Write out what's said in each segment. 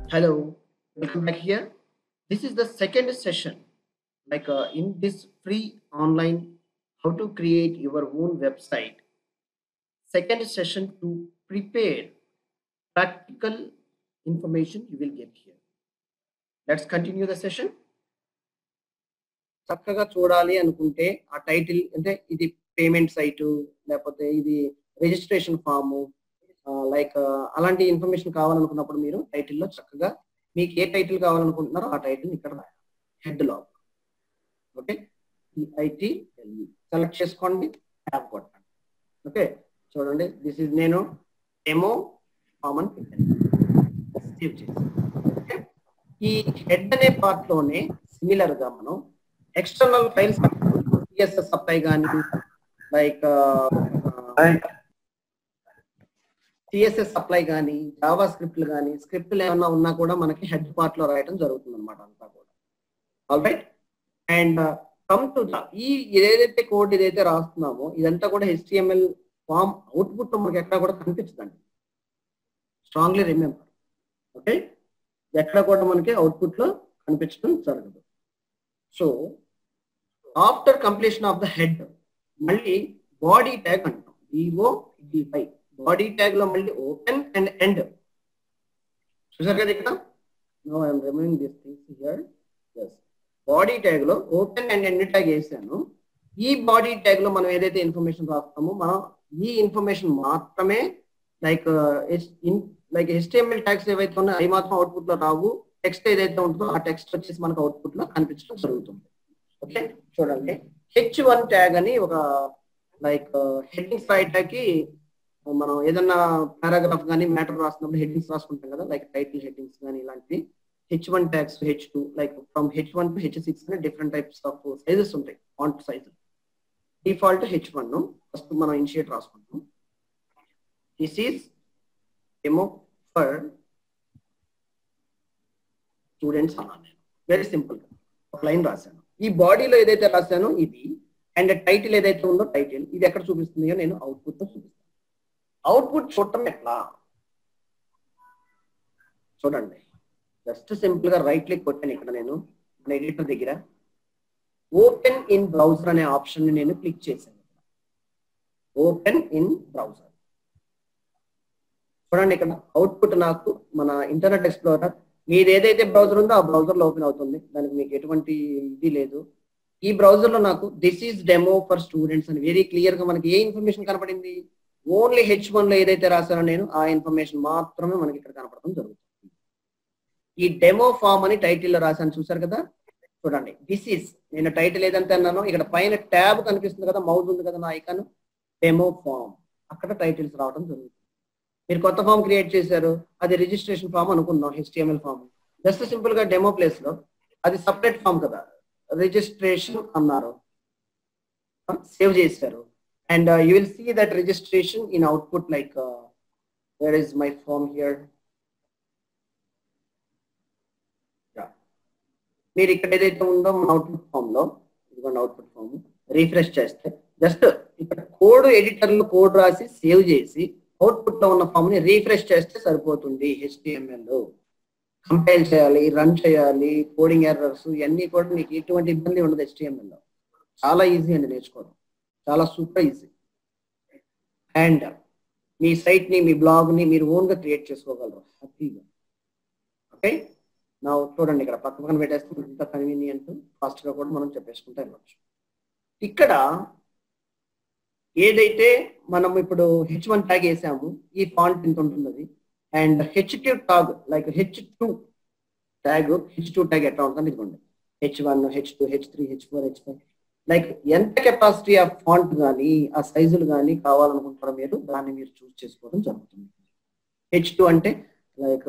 Hello, welcome back here. This is the second session, in this free online how to create your own website. Second session to prepare practical information you will get here. Let's continue the session. చక్కగా చూడాలి అనుకుంటే ఆ title అంటే ఇది payment site లేకపోతే ఇది registration form like అలాంటి information కావాలనుకున్నప్పుడు మీరు టైటిల్లో చక్కగా మీకు ఏ టైటిల్ కావాలనుకుంటున్నారో ఆ టైటిల్ ఇక్కడ హెడ్ లో ఓకే ఐటీ సెలెక్ట్ చేసుకోండి ట్యాబ్ కొట్టండి ఓకే చూడండి దిస్ ఇస్ నేను డెమో కామన్ సేవ్ చేసి ఈ హెడ్ అనే పార్ట్ లోనే సిమిలర్ గా మనం ఎక్స్టర్నల్ ఫైల్స్ సిఎస్ఎస్ సప్లై కానీ లైక్ సిఎస్ఎస్ సప్లై కానీ జావా స్క్రిప్ట్లు కానీ స్క్రిప్ట్లు ఏమన్నా ఉన్నా కూడా మనకి హెడ్ పార్ట్ లో రాయడం జరుగుతుంది అనమాట అంతా కూడా all right and come to ఈ ఏదైతే కోడ్ ఏదైతే రాస్తున్నామో ఇదంతా కూడా HTML ఫామ్ అవుట్పుట్ లో మనకి ఎక్కడ కూడా కనిపించదండి స్ట్రాంగ్లీ రిమెంబర్ ఓకే ఎక్కడ కూడా మనకి అవుట్పుట్ లో కనిపించడం జరగదు so after completion of the head మళ్ళీ బాడీ ట్యాగ్ అంటాం BODY బాడీ ట్యాగ్ లో మళ్ళీ ఓపెన్ అండ్ ఎండ్ చూసారు కదా ఇక్కడ no I'm removing this things here yes body tag లో ఓపెన్ అండ్ ఎండ్ ట్యాగ్ వేసాను ఈ బాడీ ట్యాగ్ లో మనం ఏదైతే ఇన్ఫర్మేషన్ రాస్తామో మనం ఈ ఇన్ఫర్మేషన్ మాత్రమే లైక్ HTML ట్యాగ్స్ ఏవైతే ఉన్నాయో అవి మాత్రం అవుట్పుట్ లో రావు టెక్స్ట్ ఏదైతే ఉంటుందో ఆ టెక్స్ట్ వచ్చేసి మనకు అవుట్పుట్ లో కనిపించడం జరుగుతుంది ఓకే చూడండి H1 ట్యాగ్ అని ఒక లైక్ హెడ్డింగ్స్ రాయటానికి మనం ఏదన్నా పారాగ్రాఫ్ కానీ మ్యాటర్ రాస్తున్నప్పుడు హెడ్డింగ్స్ రాసుకుంటాం కదా లైక్ టైటిల్ హెడ్డింగ్స్ కానీ ఇలాంటివి H1 tags H2 like from H1 to H6 అని డిఫరెంట్ టైప్స్ ఆఫ్ సైజెస్ ఉంటాయి font size default H1 first మనం ఇనిషియేట్ రాసుకుంటాం this is demo for students అన్నాను వెరీ సింపుల్ గా ఒక లైన్ రాశాను ఈ బాడీలో ఏదైతే రాశానో ఇది అండ్ టైటిల్ ఏదైతే ఉందో టైటిల్ ఇది ఎక్కడ చూపిస్తుందో నేను అవుట్పుట్ లో చూపిస్తాను అవుట్పుట్ చూడటం ఎట్లా చూడండి జస్ట్ సింపుల్ గా రైట్ క్లిక్ కొట్టాను ఇక్కడ నేను మన ఎడిటర్ దగ్గర ఓపెన్ ఇన్ బ్రౌజర్ అనే ఆప్షన్ ని నేను క్లిక్ చేశాను ఓపెన్ ఇన్ బ్రౌజర్ చూడండి ఇక్కడ అవుట్పుట్ నాకు మన ఇంటర్నెట్ ఎక్స్ప్లోరర్ మీది ఏదైతే బ్రౌజర్ ఉందో ఆ బ్రౌజర్ లో ఓపెన్ అవుతుంది దానికి మీకు ఎటువంటి ఇది లేదు ఈ బ్రౌజర్ లో నాకు this is demo for students అని వెరీ క్లియర్ గా మనకి ఏ ఇన్ఫర్మేషన్ కనపడింది ఓన్లీ H1 లో ఏదైతే రాశానో నేను ఆ ఇన్ఫర్మేషన్ మాత్రమే మనకి ఇక్కడ కనపడడం జరుగుతుంది ఈ డెమో ఫామ్ అని టైటిల్ లో రాశాను చూసారు కదా చూడండి దిస్ ఈస్ నేను టైటిల్ ఏదంటే అన్నానో ఇక్కడ పైన ట్యాబ్ కనిపిస్తుంది కదా మౌజ్ ఉంది కదా నా ఐకాన్ డెమో ఫామ్ అక్కడ టైటిల్స్ రావడం జరుగుతుంది మీరు కొత్త ఫామ్ క్రియేట్ చేశారు అది రిజిస్ట్రేషన్ ఫామ్ అనుకుందాం HTML ఫామ్ జస్ట్ సింపుల్ గా డెమో ప్లేస్ లో అది సపరేట్ ఫామ్ కదా రిజిస్ట్రేషన్ అన్నారు సేవ్ చేశారు and you will see that registration in output like where is my form here yeah మీరు ఇక్కడ ఏదైతే ఉందో అవుట్పుట్ ఫామ్ లో ఇదిగోండి అవుట్పుట్ ఫామ్ రీఫ్రెష్ చేస్తే జస్ట్ ఇక్కడ కోడ్ ఎడిటర్ లో కోడ్ రాసి సేవ్ చేసి అవుట్పుట్ లో ఉన్న ఫామ్ ని రీఫ్రెష్ చేస్తే సరిపోతుంది HTML లో కంపైల్ చేయాలి రన్ చేయాలి కోడింగ్ ఎర్రర్స్ ఇవన్నీ కూడా మీకు ఎటువంటి ఇబ్బంది ఉండదు HTML లో చాలా ఈజీ అండి నేర్చుకోవడం చాలా సూపర్ ఈజీ అండ్ మీ సైట్ ని మీ బ్లాగ్ ని మీరు ఓన్ గా క్రియేట్ చేసుకోగలరు హ్యాపీగా ఓకే నా చూడండి ఇక్కడ పక్కన పెట్టేస్తే ఇంత కన్వీనియంట్ ఫాస్ట్ గా కూడా మనం చెప్పేసుకుంటే వెళ్ళచ్చు ఇక్కడ ఏదైతే మనం ఇప్పుడు H1 ట్యాగ్ వేసాము ఈ ఫాంట్ ఇంత ఉంటుంది and H2 tag like H2 tag ఎట్లా ఉంటుంది ఇదిగోండి H1 H2 H3 H4 H5 like ఎంత కెపాసిటీ ఆఫ్ ఫాంట్ కానీ ఆ సైజులు కానీ కావాలనుకుంటారో మీరు దాన్ని మీరు చూస్ చేసుకోవడం జరుగుతుంది H2 అంటే like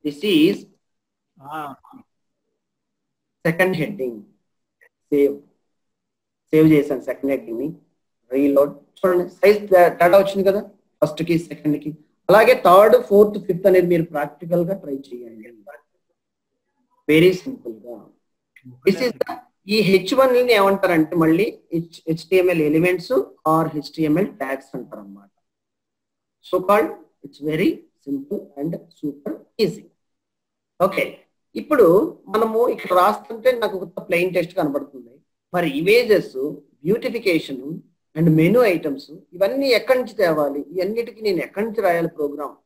this is second heading save చేశాను సెకండ్ హెడ్డింగ్ ని రీలోడ్ చూడండి సైజ్ తేడా వచ్చింది కదా ఫస్ట్ కి సెకండ్ కి అలాగే థర్డ్ ఫోర్త్ ఫిఫ్త్ అనేది మీరు ప్రాక్టికల్ గా ట్రై చేయండి వెరీ సింపుల్ గా దిస్ ఈస్ ఈ H1 ని ఏమంటారంటే మళ్ళీ HTML elements are HTML tags అంటారు అన్నమాట so called it's very simple and super easy. Okay, ఇప్పుడు మనము ఇక్కడ రాస్తుంటే నాకు ఒక ప్లెయిన్ టెక్స్ట్ కనబడుతుంది. మరి images, beautification and menu items ఇవన్నీ ఎక్కడి నుంచి తేవాలి? ఇవన్నిటికీ నేను ఎక్కడి నుంచి రాయాలి program?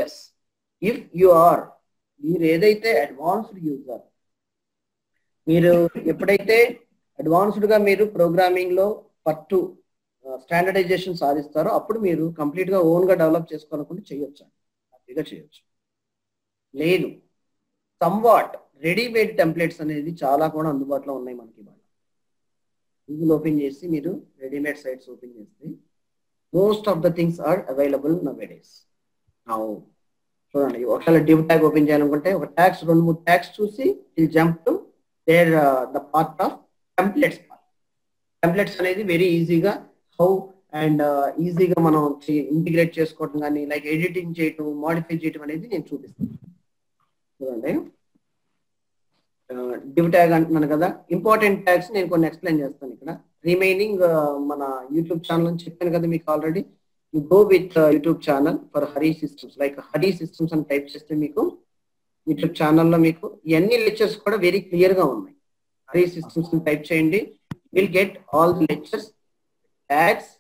Yes, if you are, మీరు ఏదైతే అడ్వాన్స్డ్ యూజర్, మీరు ఎప్పుడైతే అడ్వాన్స్డ్ గా మీరు ప్రోగ్రామింగ్ లో పట్టు స్టాండర్డైజేషన్ సాధిస్తారో అప్పుడు మీరు కంప్లీట్ గా ఓన్ గా డెవలప్ చేసుకోవాలనుకుంటే చేయొచ్చు, హ్యాపీగా చేయొచ్చు. లేదు, సమ్వాట్ రెడీమేడ్ టెంప్లెట్స్ అనేది చాలా కూడా అందుబాటులో ఉన్నాయి మనకి. గూగుల్ ఓపెన్ చేసి మీరు రెడీమేడ్ సైట్స్ ఓపెన్ చేస్తే most of the things are available nowadays. చూడండి, ఒకవేళ డివ్ ట్యాగ్ ఓపెన్ చేయాలనుకుంటే ఒక ట్యాగ్స్ 2-3 ట్యాగ్స్ చూసి will jump to there the part of templates. Templates అనేది వెరీ ఈజీగా హౌ అండ్ ఈజీగా మనం ఇంటిగ్రేట్ చేసుకోవడం కానీ లైక్ ఎడిటింగ్ చేయటం, మోడిఫై చేయటం అనేది నేను చూపిస్తాను. చూడండి, డివ్ ట్యాగ్ అంటున్నాను కదా, ఇంపార్టెంట్ ట్యాగ్స్ నేను కొన్ని ఎక్స్ప్లెయిన్ చేస్తాను ఇక్కడ. రిమైనింగ్ మన యూట్యూబ్ ఛానల్ అని చెప్పాను కదా మీకు already. You go with YouTube channel for Hari systems, like Hari systems అని టైప్ చేస్తే మీకు యూట్యూబ్ ఛానల్లో మీకు ఇవన్నీ లెక్చర్స్ కూడా వెరీ క్లియర్ గా ఉన్నాయి. హరి సిస్టమ్స్ అని టైప్ చేయండి, will get all the lectures, tags,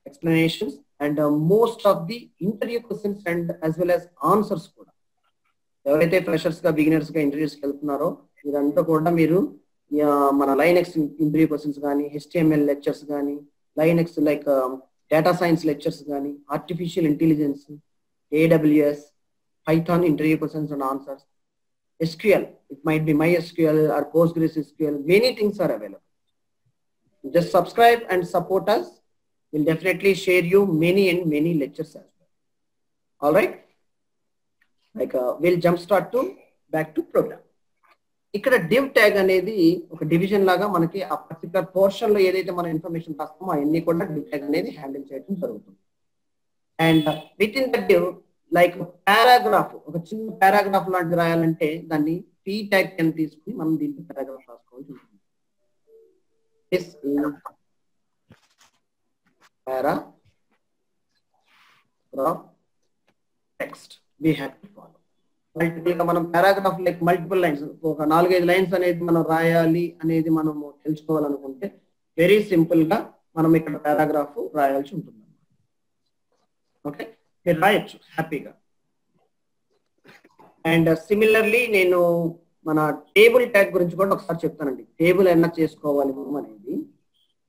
explanations and most of the interview questions and as well as answers కూడా. ఎవరైతే ఫ్రెషర్స్ గా బిగినర్స్ గా ఇంటర్వ్యూస్కి వెళ్తున్నారో ఇదంతా కూడా మీరు మన లైనెక్స్ ఇంటర్వ్యూ క్వశ్చన్స్ కానీ, HTML లెక్చర్స్ కానీ, Linux like data science lectures కానీ, artificial intelligence, AWS, Python interview questions and answers, SQL, it might be MySQL or PostgreSQL, many things are available. Just subscribe and support us. We'll definitely share you many and many lectures as well. All right, like we'll jump start to back to program. ఇక్కడ div tag అనేది ఒక division లాగా మనకి ఆ particular portion లో ఏదైతే మనం information రాస్తామో అవన్నీ కూడా డివ్ ట్యాగ్ అనేది హ్యాండిల్ చేయడం జరుగుతుంది. And with in the div like paragraph, ఒక చిన్న పారాగ్రాఫ్ లాంటిది రాయాలంటే దాన్ని పీ ట్యాగ్ కింద తీసుకుని మనం దీంట్లో పారాగ్రాఫ్ రాసుకోవాల్సి ఉంటుంది. This is paragraph text we have to follow. Multiple గా మనం పారాగ్రాఫ్ లైక్ మల్టిపుల్ లైన్స్, ఒక 4-5 లైన్స్ అనేది మనం రాయాలి అనేది మనము తెలుసుకోవాలనుకుంటే వెరీ సింపుల్ గా మనం ఇక్కడ పారాగ్రాఫ్ రాయాల్సి ఉంటుంది. ఓకే, మీరు రాయొచ్చు హ్యాపీగా. అండ్ సిమిలర్లీ నేను మన టేబుల్ ట్యాగ్ గురించి కూడా ఒకసారి చెప్తానండి. టేబుల్ ఎలా చేసుకోవాలి అనేది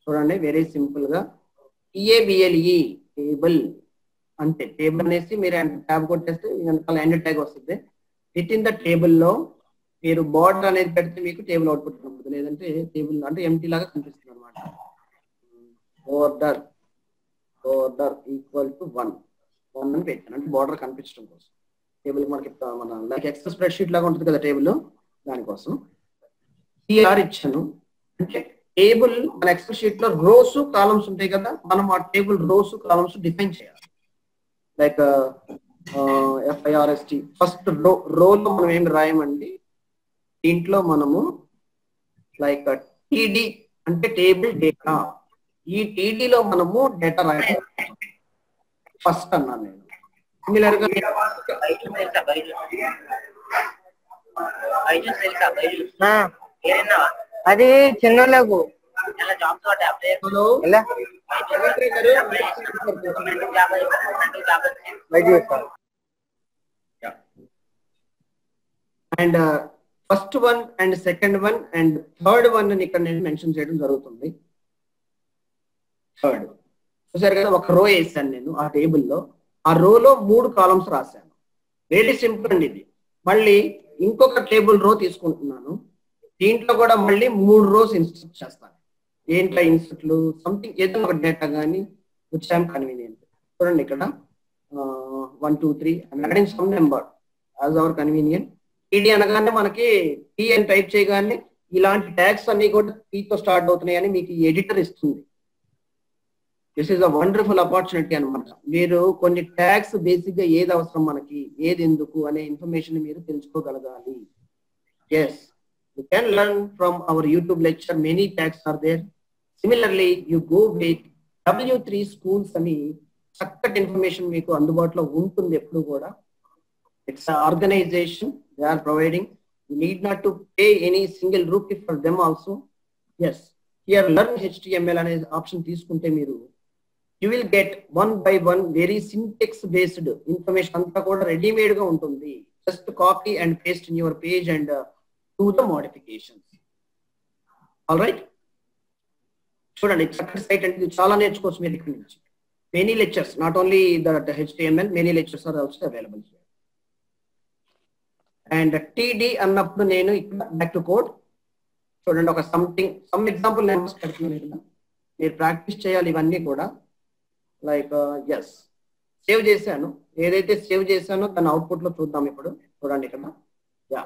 చూడండి, వెరీ సింపుల్ గా TABLE టేబుల్ అంటే టేబుల్ అనేసి మీరు ట్యాబ్ కొట్టేస్తే ఎండ్ ట్యాగ్ వస్తుంది. విత్ ఇన్ ద టేబుల్ లో మీరు బార్డర్ అనేది పెడితే మీకు టేబుల్ అవుట్పుట్ కనబడుతుంది, లేదంటే టేబుల్ అంటే ఎంటీ లాగా కనిపిస్తుంది అనమాట. బోర్డర్ ఈక్వల్ టు 1 అని పెట్టాను, అంటే బార్డర్ కనిపించడం కోసం. టేబుల్ మనకి మన లైక్ ఎక్సెల్ స్ప్రెడ్ షీట్ లాగా ఉంటుంది కదా టేబుల్, దానికోసం TR ఇచ్చాను. అంటే టేబుల్ మన ఎక్సెల్ షీట్ లో రోస్ కాలమ్స్ ఉంటాయి కదా, మనం ఆ టేబుల్ రోస్ కాలమ్స్ డిఫైన్ చేయాలి. లైక్ FIRST ఫస్ట్ రోలో మనం ఏమి రాయమండి, దీంట్లో మనము లైక్ TD అంటే టేబుల్ డేటా, ఈ TD లో మనము డేటా రాయాలి ఫస్ట్ అన్నాను నేను. సిమిలర్ గా అది చిన్నలకు and first one and second one and third one అని ఇక్కడ నేను మెన్షన్ చేయడం జరుగుతుంది. థర్డ్ చూసారు కదా, ఒక రో వేసాను నేను ఆ టేబుల్లో, ఆ రోలో 3 కాలమ్స్ రాశాను. వెరీ సింపుల్ అండి ఇది. మళ్ళీ ఇంకొక టేబుల్ రో తీసుకుంటున్నాను, దీంట్లో కూడా మళ్ళీ 3 రోస్ ఇన్స్ట్రక్ట్ చేస్తాను. ఏంట్లో ఇన్స్ట్రక్ట్లు సంథింగ్ ఏదో ఒక డేటా కానీ విచ్ ఐఎమ్ కన్వీనియంట్. చూడండి ఇక్కడ 1 2 3 adding some number as our convenient. TD అనగానే మనకి T అని టైప్ చేయగానే ఇలాంటి ట్యాగ్స్ అన్ని కూడా T తో స్టార్ట్ అవుతున్నాయి అని మీకు ఎడిటర్ ఇస్తుంది. This is a wonderful opportunity అనమాట. మీరు కొన్ని ట్యాగ్స్ బేసిక్ గా ఏది అవసరం మనకి, ఏది ఎందుకు అనే ఇన్ఫర్మేషన్ మీరు తెలుసుకోగలగాలి. Yes, you can learn from our YouTube lecture, many tags are there. Similarly, you go with W3 schools అని చక్కటి ఇన్ఫర్మేషన్ మీకు అందుబాటులో ఉంటుంది ఎప్పుడు కూడా. It's organisation, they are providing. You need not to pay any single rupee for them also. Yes, here learn HTML అనే option తీసుకుంటే మీరు you will get 1 by 1 very syntax based information అంతా కూడా రెడీమేడ్ గా ఉంటుంది. Just copy and paste in your page and do the modifications. All right, చూడండి చక్కటి site అంటే ఇది చాలా నేర్చుకోవచ్చు మీరు ఇక్కడ నుంచి. Many lectures, not only that HTML, many lectures are also available here. And TD అన్నప్పుడు నేను ఇక్కడ బ్యాక్ టు కోడ్ చూడండి, ఒక సమ్ ఎగ్జాంపుల్ నేను పెడుతున్నాను. మీరు ప్రాక్టీస్ చేయాలి ఇవన్నీ కూడా. లైక్ ఎస్, సేవ్ చేశాను. ఏదైతే సేవ్ చేశానో దాని అవుట్పుట్ లో చూద్దాం ఇప్పుడు. చూడండి ఇక్కడ, యా,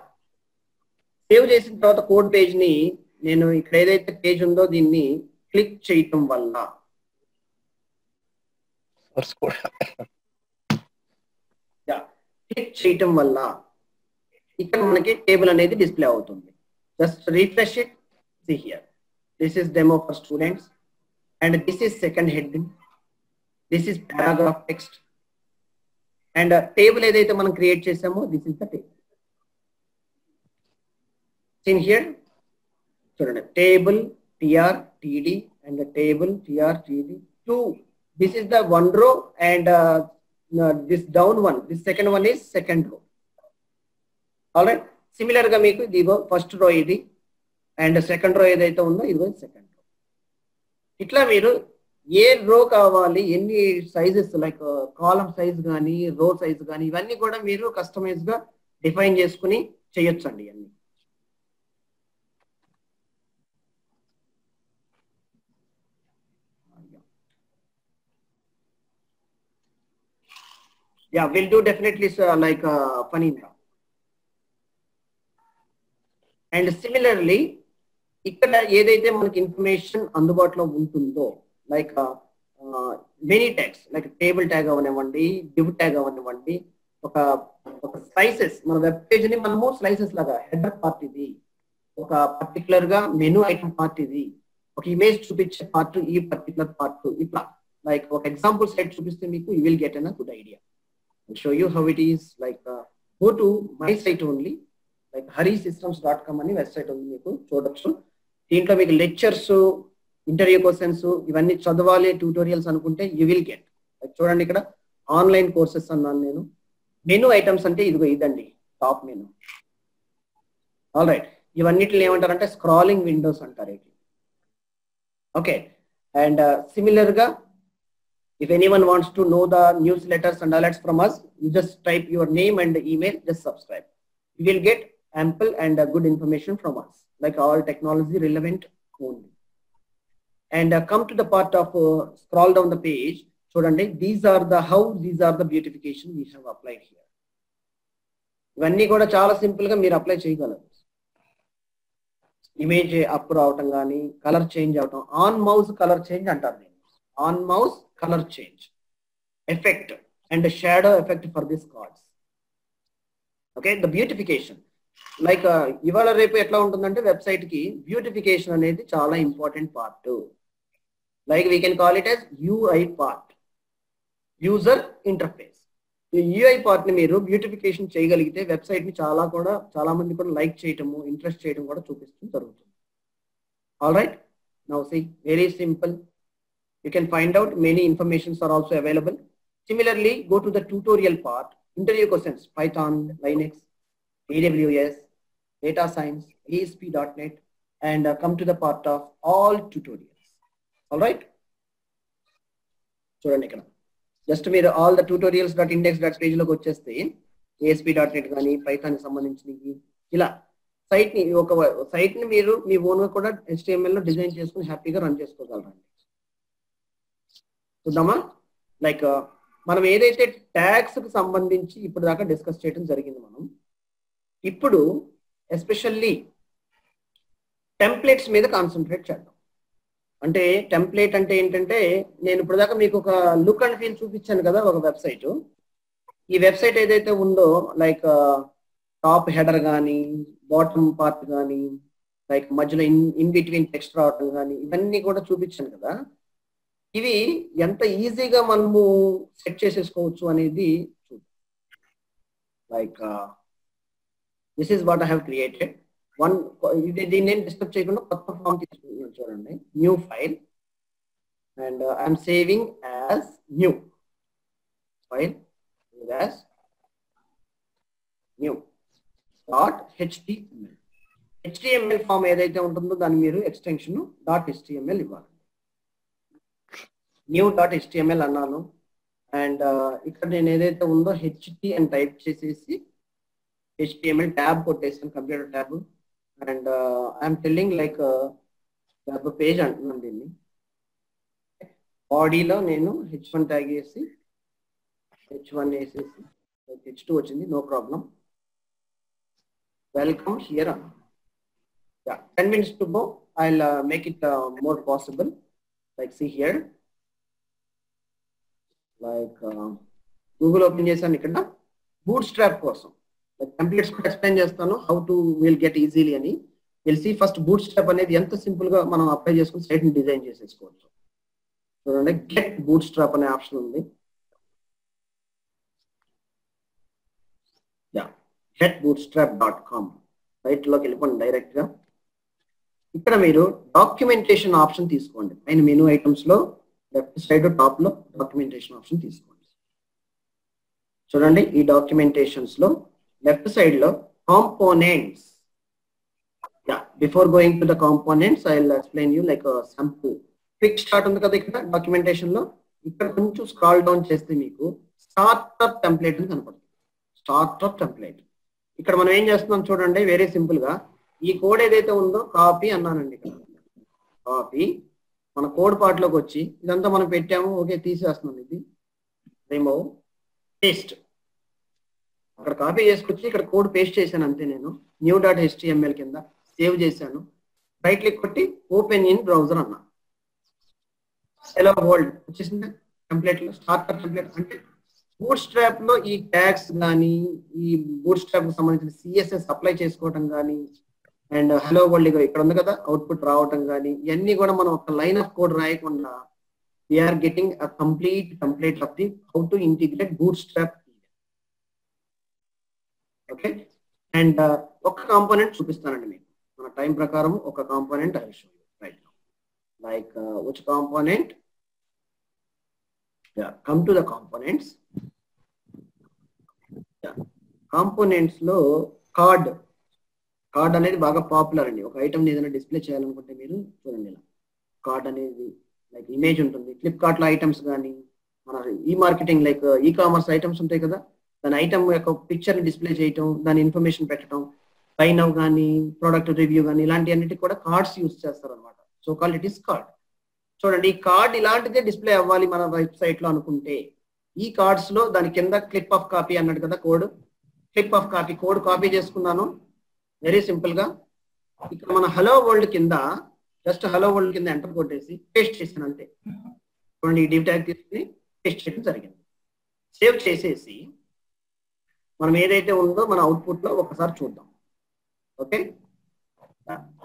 సేవ్ చేసిన తర్వాత కోడ్ పేజ్ ని నేను ఇక్కడ ఏదైతే పేజ్ ఉందో దీన్ని క్లిక్ చేయటం వల్ల ఇక్కడ మనకి టేబుల్ అనేది డిస్ప్లే అవుతుంది. Just refresh it. See here, this is demo for students and this is second heading, this is paragraph text and table ఏదైతే మనం క్రియేట్ చేసామో this is the table. See here, చూడండి table tr td and the table tr td 2. This is the one row and this down one, this second one is second row. All right, similar గా మీకు ఇదిగో first row ఇది and second row ఏదైతే ఉందో ఇదిగో second row. ఇట్లా మీరు ఏ రో కావాలి, ఎన్ని సైజెస్ లైక్ కాలం సైజ్ కానీ రో సైజ్ కానీ ఇవన్నీ కూడా మీరు కస్టమైజ్ గా డిఫైన్ చేసుకుని చేయొచ్చు అండి. ఇవన్నీ yeah, we'll do definitely like funny now. And similarly ఇక్కడ ఏదైతే మనకి ఇన్ఫర్మేషన్ అందుబాటులో ఉంటుందో like many tags, like table tag అవనివ్వండి, డివ్ ట్యాగ్ అవనివ్వండి, ఒక స్లైసెస్, మన వెబ్ పేజ్ ని మనము స్లైసెస్ లాగా హెడర్ పార్ట్ ఇది, ఒక పర్టికులర్ గా మెనూ ఐటమ్ పార్ట్ ఇది, ఒక ఇమేజ్ చూపించే పార్ట్ ఈ పర్టికులర్ పార్ట్, ఇట్లా లైక్ ఒక ఎగ్జాంపుల్ సైట్ చూపిస్తే మీకు you will get an good idea. Show you how it is. Like go to my site only, like harisystems.com అని వెబ్సైట్ ఉంది, మీకు చూడొచ్చు. దీంట్లో మీకు లెక్చర్స్, ఇంటర్వ్యూ క్వశ్చన్స్ ఇవన్నీ చదవాలి, ట్యూటోరియల్స్ అనుకుంటే యూ విల్ గెట్. చూడండి ఇక్కడ ఆన్లైన్ కోర్సెస్ అన్నాను నేను. మెనూ ఐటమ్స్ అంటే ఇదిగో ఇదండి టాప్ మెనూ. ఆల్ రైట్, ఇవన్నిటిని ఏమంటారంటే స్క్రాలింగ్ విండోస్ అంటారు. ఓకే, అండ్ సిమిలర్ గా if anyone wants to know the newsletters and alerts from us, you just type your name and email, just subscribe. You will get ample and good information from us, like all technology relevant only. And come to the part of scroll down the page. Chudandi, these are the beautification we have applied here. ఇవన్నీ కూడా చాలా simple గా మీరు apply చేయగలరు. Image up రావటం కానీ, colour change అవటం, on mouse colour change అంటారు దీన్ని. On mouse colour change, effect and shadow effect for this cards. Okay, the beautification like ఇవాళ రేపు ఎట్లా ఉంటుందంటే వెబ్సైట్ కి బ్యూటిఫికేషన్ అనేది చాలా important part. Like we can call it as UI part, user interface. ఈ UI పార్ట్ ని మీరు బ్యూటిఫికేషన్ చేయగలిగితే వెబ్సైట్ ని చాలా మంది కూడా లైక్ చేయటము, ఇంట్రెస్ట్ చేయడం కూడా చూపిస్తూ జరుగుతుంది. All right, now see very simple. You can find out many informations are also available. Similarly, go to the tutorial part, interview questions, Python, Linux, AWS, data science, ASP.NET, and come to the part of all tutorials. All right. చూడండి ఇక్కడ just మీరు all the tutorials.index.page లోకి వచ్చేస్తే ASP.NET కానీ Python కి సంబంధించినవి ఇలా site ని మీరు మీ ఓన్ గా కూడా HTML లో డిజైన్ చేసుకుని హ్యాపీగా రన్ చేసుకోగలరండి. చూద్దామా? లైక్ మనం ఏదైతే ట్యాగ్స్ కి సంబంధించి ఇప్పుడు దాకా డిస్కస్ చేయడం జరిగింది, మనం ఇప్పుడు ఎస్పెషల్లీ టెంప్లెట్స్ మీద కాన్సన్ట్రేట్ చేద్దాం. అంటే టెంప్లెట్ అంటే ఏంటంటే, నేను ఇప్పుడు దాకా మీకు ఒక లుక్ అండ్ ఫీల్ చూపించాను కదా ఒక వెబ్సైట్. ఈ వెబ్సైట్ ఏదైతే ఉందో లైక్ టాప్ హెడర్ కానీ, బాటమ్ పార్ట్ కానీ, లైక్ మధ్యలో ఇన్ బిట్వీన్ టెక్స్ట్ రావడం కానీ, ఇవన్నీ కూడా చూపించాను కదా. ఇవి ఎంత ఈజీగా మనము సెట్ చేసేసుకోవచ్చు అనేది చూద్దాం. Like this is what I have created. దీన్ని నేను డిస్టర్బ్ చేయకుండా కొత్త ఫామ్ తీసుకుంటున్నాను చూడండి. New file and I'm saving as new file as new .html. HTML form ఏదైతే ఉంటుందో దాన్ని మీరు ఎక్స్టెన్షన్ .html ఇవ్వాలి. new.html అన్నాను అండ్ ఇక్కడ నేను ఏదైతే ఉందో HT అని టైప్ చేసేసి HTML ట్యాబ్ కొట్టేసాను, computer tab. And I'm telling like page అంటున్నాను దీన్ని. బాడీలో నేను H1 ట్యాగ్ వేసి H1 వేసేసి H2 వచ్చింది, నో ప్రాబ్లం. వెల్కమ్ హియర్ అన్నాను. 10 minutes to go. I'll make it more possible. Like see here. Like Google open చేశాను ఇక్కడ bootstrap కోసం. టెంప్లెట్స్ కూడా ఎక్స్ప్లెయిన్ చేస్తాను how to will get easily అని. విల్ సీ ఫస్ట్ bootstrap అనేది ఎంత సింపుల్ గా మనం అప్లై చేసుకుని సైట్ ని డిజైన్ చేసేసుకోవచ్చు. చూడండి, గెట్ bootstrap అనే ఆప్షన్ ఉంది. getbootstrap.com సైట్ లోకి వెళ్ళిపోండి డైరెక్ట్ గా. ఇక్కడ మీరు డాక్యుమెంటేషన్ ఆప్షన్ తీసుకోండి. పైన మెనూ ఐటమ్స్ లో లెఫ్ట్ సైడ్ టాప్ లో డాక్యుమెంటేషన్ ఆప్షన్ తీసుకోండి. చూడండి, ఈ డాక్యుమెంటేషన్స్ లో లెఫ్ట్ సైడ్ లో components. Before going to the components I will explain you like simple quick start ఉంది కదా ఇక్కడ డాక్యుమెంటేషన్ లో. ఇక్కడ కొంచెం స్క్రాల్ డౌన్ చేస్తే మీకు స్టార్టప్ టెంప్లెట్ అని కనపడుతుంది. స్టార్టప్ టెంప్లెట్ ఇక్కడ మనం ఏం చేస్తున్నాం చూడండి, వెరీ సింపుల్ గా ఈ కోడ్ ఏదైతే ఉందో కాపీ అన్నానండి. కాపీ మన కోడ్ పార్ట్ లోకి వచ్చి ఇదంతా మనం పెట్టాము, ఓకే తీసేస్తున్నాం. ఇది రిమూవ్ పేస్ట్, అక్కడ కాపీ చేసుకొచ్చి ఇక్కడ కోడ్ పేస్ట్ చేశాను అంతే. నేను new.html కింద సేవ్ చేశాను. రైట్ క్లిక్ కొట్టి ఓపెన్ ఇన్ బ్రౌజర్ అన్నా. హలో వరల్డ్ వచ్చేసింది టెంప్లెట్ లో. స్టార్టర్ టెంప్లెట్ అంటే bootstrap లో ఈ ట్యాగ్స్ కానీ ఈ bootstrap కు సంబంధించిన CSS అప్లై చేసుకోవటం కానీ అండ్ హలో వరల్డ్ ఇక్కడ ఉంది కదా అవుట్పుట్ రావటం కానీ ఇవన్నీ కూడా మనం ఒక లైన్ ఆఫ్ కోడ్ రాయకుండా we are getting a complete template of the how to integrate bootstrap. Okay, and ఒక కాంపోనెంట్ చూపిస్తానండి మీకు మన టైం ప్రకారం. ఒక component I will show you right now. Like which component? Come to the components. Components లో card అనేది బాగా popular అండి. ఒక ఐటమ్ ఏదైనా డిస్ప్లే చేయాలనుకుంటే మీరు చూడండి, ఇలా కార్డ్ అనేది లైక్ ఇమేజ్ ఉంటుంది. ఫ్లిప్కార్ట్ లో ఐటమ్స్ కానీ మన ఈ marketing like e commerce items ఉంటాయి కదా, దాని ఐటమ్ యొక్క పిక్చర్ ని డిస్ప్లే చేయటం, దాని ఇన్ఫర్మేషన్ పెట్టడం, బై నౌ కానీ ప్రోడక్ట్ రివ్యూ కానీ ఇలాంటి అన్నిటికీ కూడా కార్డ్స్ యూస్ చేస్తారు అనమాట. So called it is card. చూడండి, ఈ కార్డ్ ఇలాంటిదే డిస్ప్లే అవ్వాలి మన వెబ్సైట్ లో అనుకుంటే ఈ కార్డ్స్ లో దాని కింద క్లిప్ ఆఫ్ కాపీ అన్నాడు కదా code. Clip of copy code copy చేసుకున్నాను వెరీ సింపుల్ గా. ఇక్కడ మన హలో వరల్డ్ కింద జస్ట్ హలో వరల్డ్ కింద ఎంటర్ కొట్టేసి పేస్ట్ చేసాను అంతే. చూడండి, ఈ డివ్ ట్యాగ్ తీసుకుని పేస్ట్ చేయడం జరిగింది. సేవ్ చేసేసి మనం ఏదైతే ఉందో మన అవుట్పుట్ లో ఒకసారి చూద్దాం. Okay,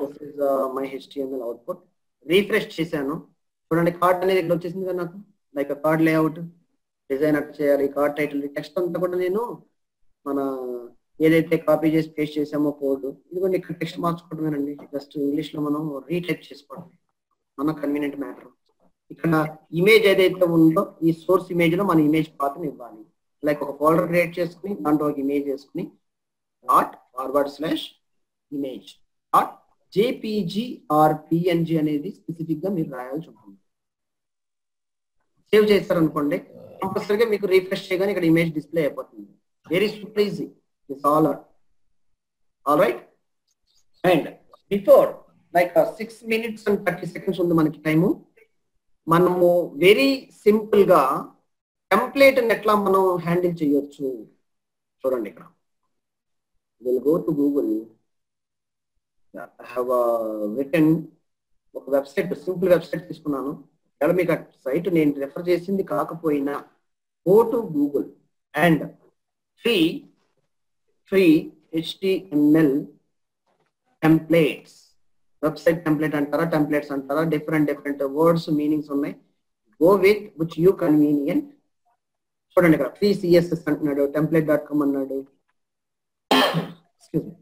this is my HTML output. Refresh చేశాను. చూడండి, కార్డ్ అనేది ఇక్కడ వచ్చేసింది కదా నాకు. Like card layout design at చేయాలి, కార్డ్ టైటిల్, టెక్స్ట్ అంతా కూడా నేను మన ఏదైతే కాపీ చేసి పేస్ట్ చేసామో కోడ్ ఇదిగోండి ఇక్కడ టెక్స్ట్ మార్చుకోవడమేనండి. జస్ట్ ఇంగ్లీష్ లో మనం రీటైప్ చేసుకోవడం మన కన్వీనియంట్ మ్యాటర్. ఇక్కడ ఇమేజ్ ఏదైతే ఉందో ఈ సోర్స్ ఇమేజ్ లో మన ఇమేజ్ పాత్రని ఇవ్వాలి. లైక్ ఒక ఫోల్డర్ క్రియేట్ చేసుకుని దాంట్లో ఒక ఇమేజ్ చేసుకుని ./image .jpg or png అనేది స్పెసిఫిక్ గా మీరు రాయాల్సి ఉంటుంది. సేవ్ చేస్తారనుకోండి కంపల్సరీగా మీకు రీఫ్రెష్ చేయగానే ఇక్కడ ఇమేజ్ డిస్ప్లే అయిపోతుంది. Very super easy. It's all right. And before like 6 minutes and 30 seconds ఉంది మనకి టైము. మనము వెరీ సింపుల్ గా టెంప్లెట్ ఎట్లా మనం హ్యాండిల్ చేయొచ్చు చూడండి. ఇక్కడ will go to Google. I have written ఒక వెబ్సైట్, సింపుల్ వెబ్సైట్ తీసుకున్నాను. ఇక్కడ మీకు ఆ సైట్ నేను రెఫర్ చేసింది కాకపోయినా go to Google and free HTML templates. Website template అంటారా, టెంప్లెట్స్ అంటారా, డిఫరెంట్ వర్డ్స్ మీనింగ్స్ ఉన్నాయి. go with which you convenient. చూడండి ఇక్కడ ఫ్రీ సిఎస్ఎస్ అంటున్నాడు, template.com అన్నాడు, ఎక్స్క్యూజ్ మీ,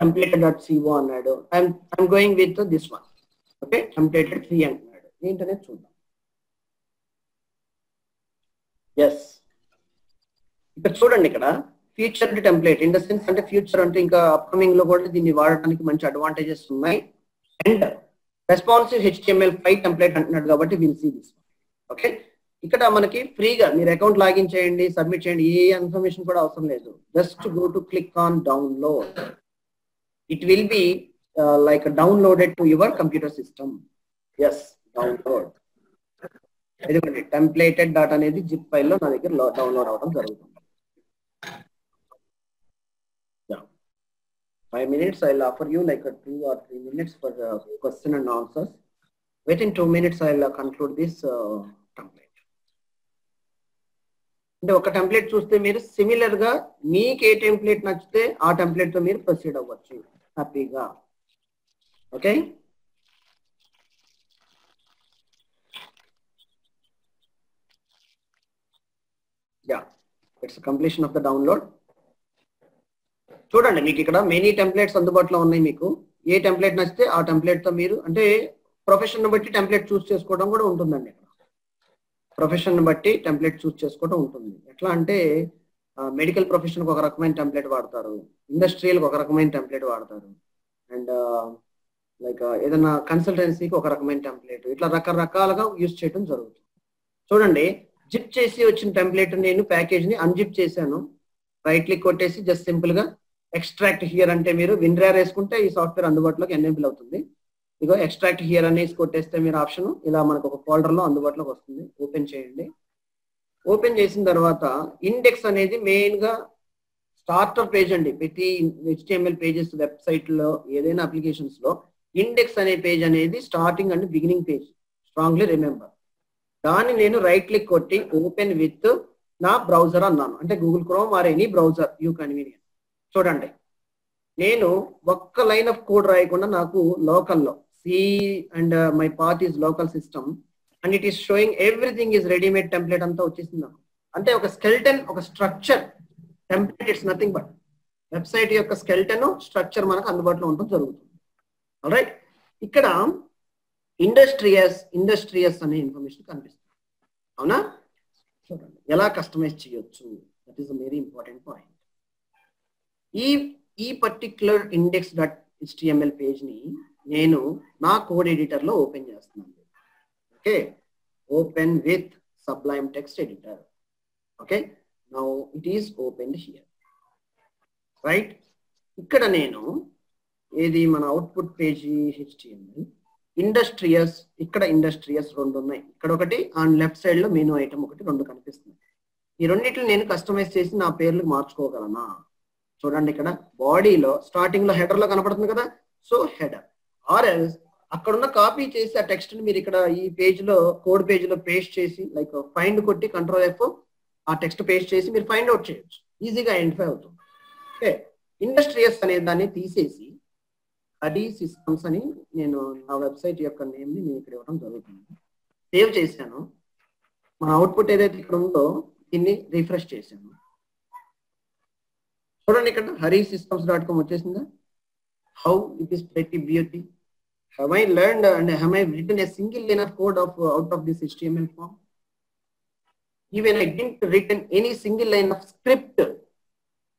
template.co అన్నాడు. I'm going with this one. Okay, templated free అంటున్నాడు. ఏంటనేది చూద్దాం. ఎస్, ఇక్కడ చూడండి, ఇక్కడ future template in the sense అంటే ఫ్యూచర్ అంటే ఇంకా అప్కమింగ్ లో కూడా దీన్ని వాడడానికి మంచి అడ్వాంటేజెస్ ఉన్నాయి. అండ్ రెస్పాన్సివ్ HTML5 టెంప్లెట్ అంటున్నాడు కాబట్టి విల్ సీ దిస్. ఓకే, ఇక్కడ మనకి ఫ్రీగా మీరు అకౌంట్ లాగిన్ చేయండి, సబ్మిట్ చేయండి, ఏ ఇన్ఫర్మేషన్ కూడా అవసరం లేదు. Just go to click on download. It will be like downloaded to your computer system. Yes, download. ఎందుకంటే టెంప్లేటెడ్ డాటా అనేది జిప్ ఫైల్లో నా దగ్గర డౌన్లోడ్ అవడం జరుగుతుంది. 5 minutes, I'll offer you like a 2 or 3 minutes for the question and answers. Within 2 minutes, I'll conclude this template. అంటే ఒక template చూస్తే మీరు సిమిలర్ గా మీకు ఏ టెంప్లెట్ నచ్చితే ఆ టెంప్లెట్ తో మీరు ప్రొసీడ్ అవ్వచ్చు హ్యాపీగా. Okay, yeah, it's completion of the download. చూడండి, మీకు ఇక్కడ మెనీ టెంప్లెట్స్ అందుబాటులో ఉన్నాయి. మీకు ఏ టెంప్లెట్ నచ్చితే ఆ టెంప్లెట్ తో మీరు అంటే ప్రొఫెషన్ బట్టి టెంప్లెట్ చూస్ చేసుకోవడం కూడా ఉంటుందండి. ఇక్కడ ప్రొఫెషన్ బట్టి టెంప్లెట్ చూస్ చేసుకోవడం ఉంటుంది. ఎట్లా అంటే మెడికల్ ప్రొఫెషన్ ఒక రకమైన టెంప్లెట్ వాడతారు, ఇండస్ట్రియల్ ఒక రకమైన టెంప్లెట్ వాడతారు, అండ్ లైక్ ఏదైనా కన్సల్టెన్సీకి ఒక రకమైన టెంప్లెట్, ఇట్లా రకరకాలుగా యూజ్ చేయడం జరుగుతుంది. చూడండి, జిప్ చేసి వచ్చిన టెంప్లెట్ నేను ప్యాకేజ్ ని అన్జిప్ చేశాను. రైట్ క్లిక్ కొట్టేసి జస్ట్ సింపుల్ గా ఎక్స్ట్రాక్ట్ హియర్ అంటే మీరు విన్రార్ వేసుకుంటే ఈ సాఫ్ట్వేర్ అందుబాటులోకి ఎనేబుల్ అవుతుంది. ఇగో ఎక్స్ట్రాక్ట్ హియర్ అనేసి కొట్టేస్తే మీరు ఆప్షన్ ఇలా మనకు ఒక ఫోల్డర్ లో అందుబాటులోకి వస్తుంది. ఓపెన్ చేయండి. ఓపెన్ చేసిన తర్వాత ఇండెక్స్ అనేది మెయిన్ గా స్టార్టర్ పేజ్ అండి. ప్రతి HTML పేజెస్ వెబ్సైట్ లో ఏదైనా అప్లికేషన్స్ లో ఇండెక్స్ అనే పేజ్ అనేది starting and beginning page. Strongly remember. దాన్ని నేను రైట్ క్లిక్ కొట్టి ఓపెన్ విత్ నా బ్రౌజర్ అన్నాను, అంటే Google chrome or any browser you convenient. చూడండి, నేను ఒక్క లైన్ ఆఫ్ కోడ్ రాయకుండా నాకు లోకల్లో see and my path is local system and it is showing everything is readymade template అంతా వచ్చేసింది నాకు. అంటే ఒక స్కెల్టన్, ఒక structure template, it's nothing but website యొక్క స్కెల్టన్ స్ట్రక్చర్ మనకు అందుబాటులో ఉండడం జరుగుతుంది. ఆల్రైట్, ఇక్కడ ఇండస్ట్రియస్ అనే ఇన్ఫర్మేషన్ కనిపిస్తుంది. అవునా? చూడండి ఎలా కస్టమైజ్ చేయొచ్చు. That is a very important point. ఈ పర్టిక్యులర్ index.html పేజ్ ని నేను నా కోడ్ ఎడిటర్ లో ఓపెన్ చేస్తున్నాను. Okay, open with Sublime text editor. Okay, now it is open here. Right, ఇక్కడ నేను ఏది మన అవుట్పుట్ పేజీ HTML ఇండస్ట్రియస్, ఇక్కడ ఇండస్ట్రియస్ 2 ఉన్నాయి. ఇక్కడ ఒకటి అండ్ లెఫ్ట్ సైడ్ లో మెనూ ఐటమ్ ఒకటి 2 కనిపిస్తుంది. ఈ రెండింటిని నేను కస్టమైజ్ చేసి నా పేర్లు మార్చుకోగలనా? చూడండి, ఇక్కడ బాడీలో స్టార్టింగ్ లో హెడర్ లో కనపడుతుంది కదా, సో హెడర్ ఆర్ ఎల్స్ అక్కడున్న కాపీ చేసి ఆ టెక్స్ట్ ని మీరు ఇక్కడ ఈ పేజ్ లో కోడ్ పేజ్ లో పేస్ట్ చేసి లైక్ ఫైండ్ కొట్టి Ctrl+F ఆ టెక్స్ట్ పేస్ట్ చేసి మీరు ఫైండ్ అవుట్ చేయొచ్చు, ఈజీగా ఐడెంటిఫై అవుతుంది. ఓకే, ఇండస్ట్రియస్ అనే దాన్ని తీసేసి హరీ సిస్టమ్స్ అని నేను నా వెబ్సైట్ యొక్క నేమ్ ని నేను ఇక్కడ ఇవ్వడం జరుగుతుంది. సేవ్ చేశాను. మన అవుట్పుట్ ఏదైతే ఇక్కడ ఉందో దీన్ని రిఫ్రెష్ చేశాను. చూడండి, ఇక్కడ harisystems.com వచ్చేసిందా? How it is pretty beauty. Have I learned and have I written a single line of code out of this HTML form? Even I didn't written any single line of script.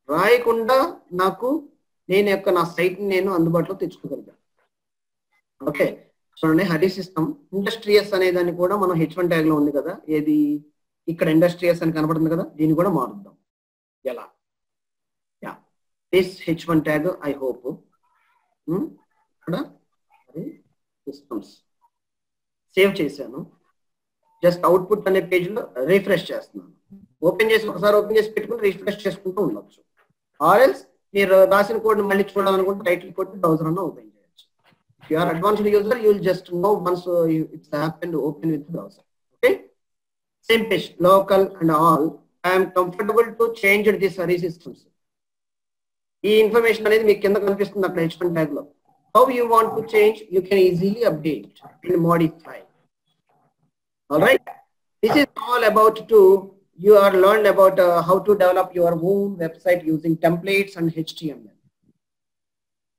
రాయకుండా నాకు నా site ని నేను అందుబాటులో తెచ్చుకోగలిగాను. Okay, చూడండి, హరీ system industrious అనే దాన్ని కూడా మనం H1 ట్యాగ్ లో ఉంది కదా, ఏది ఇక్కడ ఇండస్ట్రియస్ అని కనపడుతుంది కదా, దీన్ని కూడా మారుద్దాం. ఎలా? Yeah, this H1 tag I hope ఇక్కడ సిస్టమ్స్ సేవ్ చేశాను. జస్ట్ అవుట్పుట్ అనే పేజ్ లో రిఫ్రెష్ చేస్తున్నాను. ఓపెన్ చేసి ఒకసారి ఓపెన్ చేసి పెట్టుకుని రిఫ్రెష్ చేసుకుంటూ ఉండొచ్చు. ఆర్ఎల్స్ మీరు రాసిన కోడ్ ని మళ్ళీ చూడాలనుకుంటే టైటిల్ కొట్టి బ్రౌజర్ అన్న ఓపెన్ చేయొచ్చు. If you are advanced user, you will just know once it's happened, open with the browser. Okay, same page, local and all. I am comfortable to change this hurry systems. ఈ information అనేది మీకు కింద కనిపిస్తుంది అక్కడ H1 tag లో. How you want to change, you can easily update and modify. All right. This is all about you are learned about how to develop your own website using templates and HTML.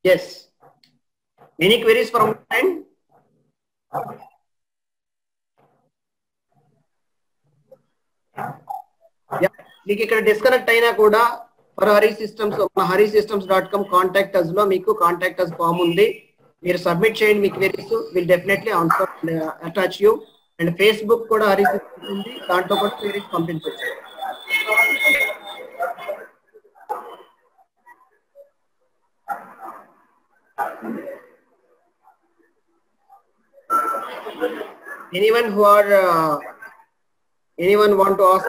Yes. Any queries from your end? Yeah. మీకు ఇక్కడ disconnect అయినా కూడా for Hari systems harisystems.com contact us లో మీకు contact us form ఉంది. మీరు submit చేయండి మీ queries, will definitely answer attach you. And Facebook కూడా హరి సిస్టమ్స్ ఉంది, దాంట్లో కూడా క్వెరీస్ పంపించవచ్చు. Anyone want to ask?